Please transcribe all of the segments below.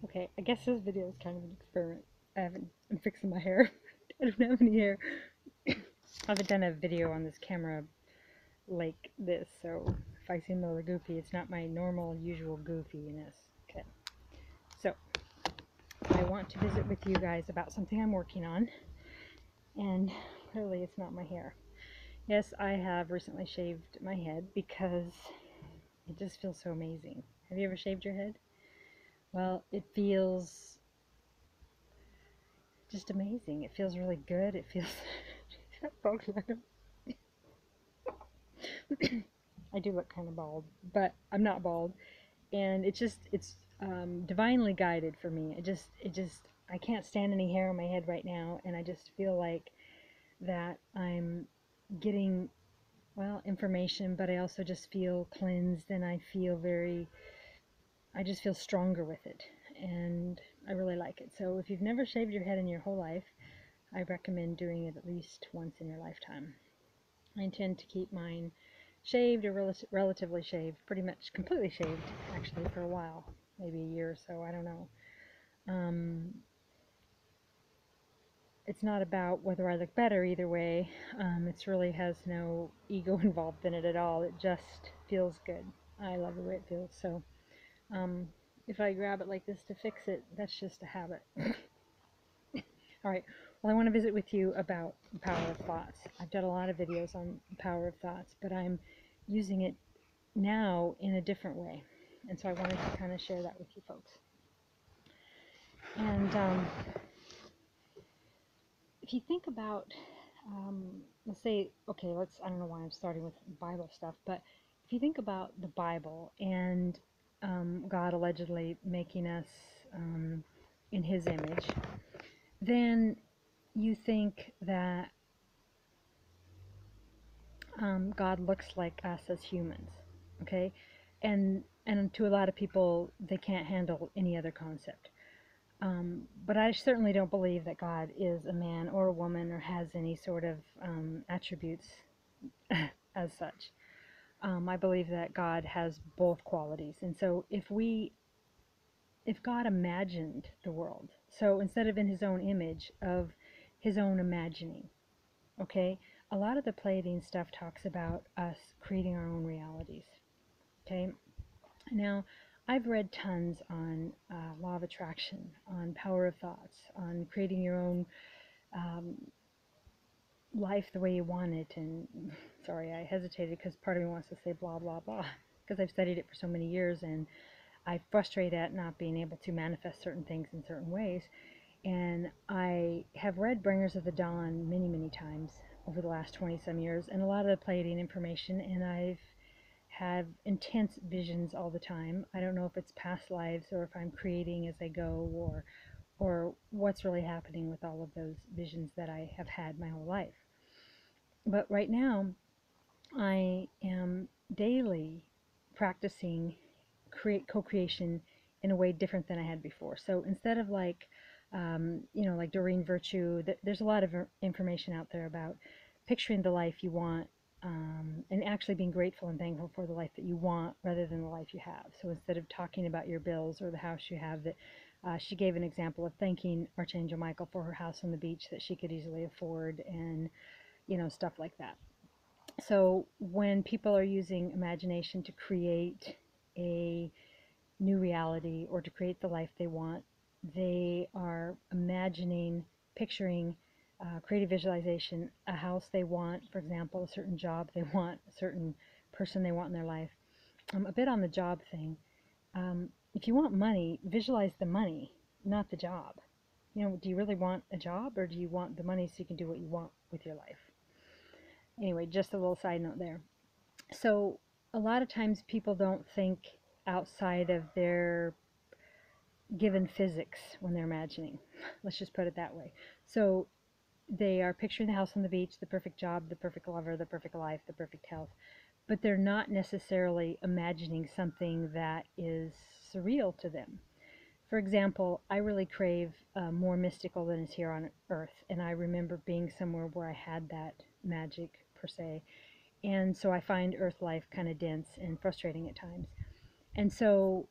Okay, I guess this video is kind of an experiment. I'm fixing my hair. I don't have any hair. I haven't done a video on this camera like this, so if I seem a little goofy, it's not my normal, usual goofiness. Okay, so I want to visit with you guys about something I'm working on, and clearly it's not my hair. Yes, I have recently shaved my head because it just feels so amazing. Have you ever shaved your head? Well, it feels just amazing. It feels really good. It feels I do look kind of bald, but I'm not bald, and it's divinely guided for me. I can't stand any hair on my head right now, and I just feel like that I'm getting, well, information, but I also just feel cleansed, and I just feel stronger with it, and I really like it. So if you've never shaved your head in your whole life, I recommend doing it at least once in your lifetime. I intend to keep mine shaved or relatively shaved, pretty much completely shaved actually for a while, maybe a year or so, I don't know. Um, it's not about whether I look better either way. It really has no ego involved in it at all. It just feels good. I love the way it feels. So um, if I grab it like this to fix it, that's just a habit. All right. Well, I want to visit with you about the power of thoughts. I've done a lot of videos on the power of thoughts, but I'm using it now in a different way. And so I wanted to kind of share that with you folks. And if you think about, let's say, okay, I don't know why I'm starting with Bible stuff, but if you think about the Bible and God allegedly making us in His image, then you think that God looks like us as humans, okay? And to a lot of people, they can't handle any other concept. But I certainly don't believe that God is a man or a woman or has any sort of attributes as such. I believe that God has both qualities. And so if God imagined the world, so instead of in His own image, of His own imagining, okay, a lot of the Pleiadian stuff talks about us creating our own realities, okay? Now, I've read tons on law of attraction, on power of thoughts, on creating your own um, life the way you want it. And sorry, I hesitated because part of me wants to say blah, blah, blah, because I've studied it for so many years, and I frustrate at not being able to manifest certain things in certain ways. And I have read Bringers of the Dawn many, many times over the last 20-some years, and a lot of the Pleiadian information, and I've have intense visions all the time. I don't know if it's past lives or if I'm creating as I go, or what's really happening with all of those visions that I have had my whole life. But right now, I am daily practicing co-creation in a way different than I had before. So instead of like, like Doreen Virtue, there's a lot of information out there about picturing the life you want, and actually being grateful and thankful for the life that you want rather than the life you have. So instead of talking about your bills or the house you have, that she gave an example of thanking Archangel Michael for her house on the beach that she could easily afford, and stuff like that. So when people are using imagination to create a new reality or to create the life they want, they are imagining, picturing, creative visualization, a house they want, for example, a certain job they want, a certain person they want in their life. A bit on the job thing. If you want money, visualize the money, not the job. Do you really want a job, or do you want the money so you can do what you want with your life? Anyway, just a little side note there. So a lot of times people don't think outside of their given physics when they're imagining. Let's just put it that way. So they are picturing the house on the beach, the perfect job, the perfect lover, the perfect life, the perfect health, but they're not necessarily imagining something that is surreal to them. For example, I really crave more mystical than is here on earth, and I remember being somewhere where I had that magic per se, and so I find earth life kind of dense and frustrating at times. And so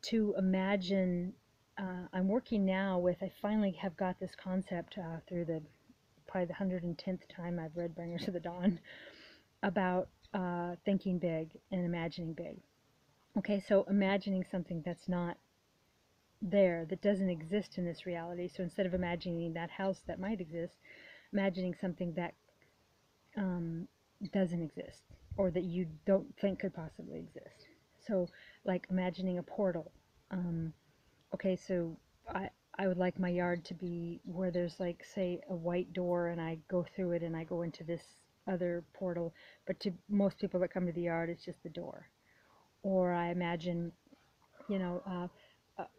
to imagine I'm working now with, I finally have got this concept through the probably the 110th time I've read Bringers of the Dawn about thinking big and imagining big. Okay, so imagining something that's not there, that doesn't exist in this reality. So instead of imagining that house that might exist, imagining something that um, doesn't exist or that you don't think could possibly exist. So, like imagining a portal. Um, okay, so I I would like my yard to be where there's like say a white door and I go through it and I go into this other portal, but to most people that come to the yard, it's just the door. Or I imagine, you know,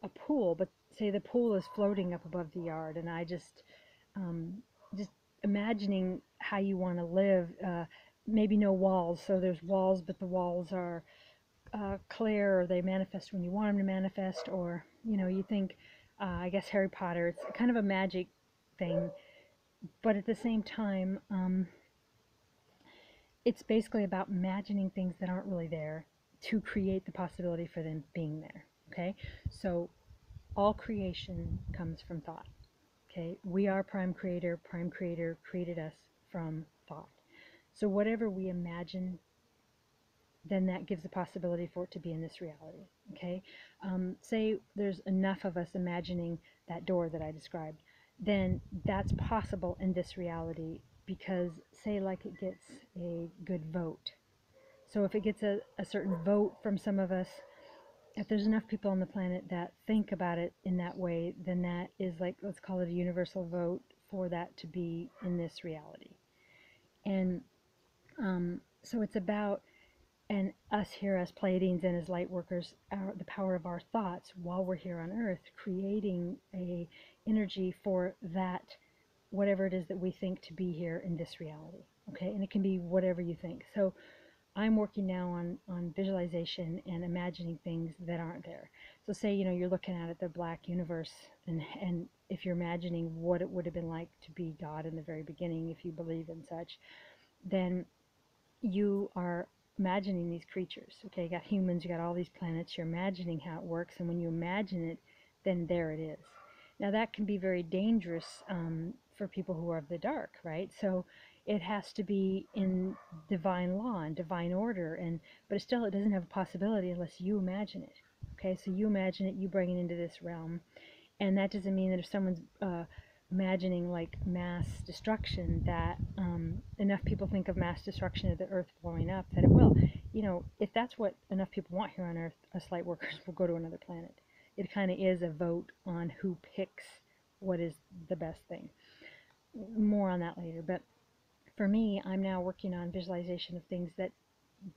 a pool, but say the pool is floating up above the yard, and I um, just imagining how you want to live. Maybe no walls, so there's walls, but the walls are clear, or they manifest when you want them to manifest, or you think, I guess Harry Potter. It's kind of a magic thing, but at the same time, it's basically about imagining things that aren't really there to create the possibility for them being there. Okay, so all creation comes from thought. Okay, we are prime creator. Prime creator created us from thought. So whatever we imagine, then that gives a possibility for it to be in this reality. Okay, say there's enough of us imagining that door that I described, then that's possible in this reality because say like it gets a good vote. So if it gets a certain vote from some of us, if there's enough people on the planet that think about it in that way, then that is like, let's call it a universal vote for that to be in this reality. And so it's about, and us here as Pleiadians and as light workers, the power of our thoughts while we're here on Earth, creating a energy for that, whatever it is that we think to be here in this reality. Okay, and it can be whatever you think. So I'm working now on visualization and imagining things that aren't there. So say, you're looking out at the black universe, and if you're imagining what it would have been like to be God in the very beginning, if you believe in such, then you are imagining these creatures. Okay, you got humans, you got all these planets, you're imagining how it works, and when you imagine it, then there it is. Now that can be very dangerous for people who are of the dark, right? So it has to be in divine law and divine order, but still it doesn't have a possibility unless you imagine it. Okay, so you imagine it, you bring it into this realm, and that doesn't mean that if someone's imagining like mass destruction, that enough people think of mass destruction of the earth blowing up, that it will. If that's what enough people want here on earth, us light workers will go to another planet. It kind of is a vote on who picks what is the best thing. More on that later. But for me, I'm now working on visualization of things that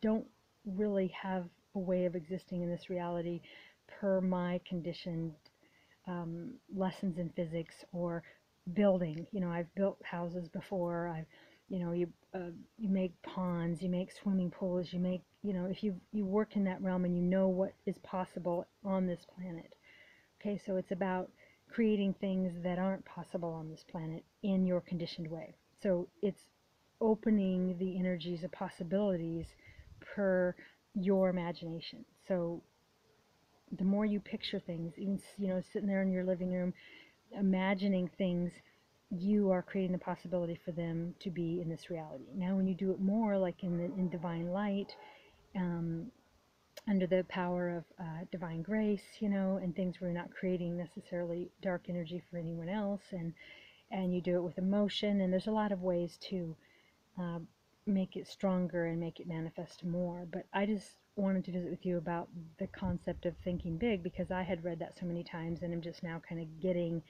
don't really have a way of existing in this reality per my conditioned lessons in physics or building. I've built houses before. You make ponds, you make swimming pools, if you work in that realm and you know what is possible on this planet. Okay, so it's about creating things that aren't possible on this planet in your conditioned way. So it's opening the energies of possibilities per your imagination. So the more you picture things, even sitting there in your living room imagining things, you are creating the possibility for them to be in this reality. Now when you do it more like in divine light, um, under the power of divine grace, and things where you're not creating necessarily dark energy for anyone else, and you do it with emotion, and there's a lot of ways to uh, make it stronger and make it manifest more. But I just wanted to visit with you about the concept of thinking big because I had read that so many times, and I'm just now kind of getting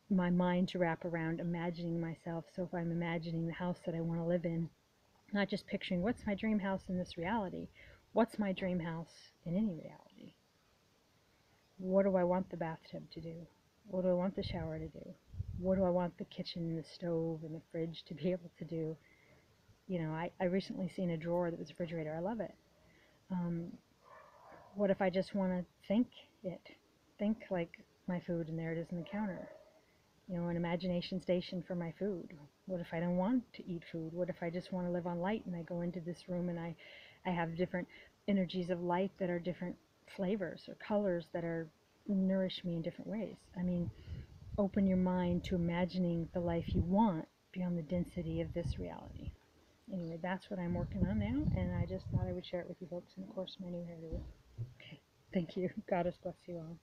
my mind to wrap around imagining myself. So if I'm imagining the house that I want to live in, not just picturing what's my dream house in this reality, what's my dream house in any reality? What do I want the bathtub to do? What do I want the shower to do? What do I want the kitchen and the stove and the fridge to be able to do? I recently seen a drawer that was a refrigerator. I love it. Um, what if I just want to think it? Think like my food, and there it is on the counter. An imagination station for my food. What if I don't want to eat food? What if I just want to live on light and I go into this room and I have different energies of light that are different flavors or colors that are nourish me in different ways. I mean, open your mind to imagining the life you want beyond the density of this reality. Anyway, that's what I'm working on now, and I just thought I would share it with you folks. And of course, many are here. Okay, thank you. God bless you all.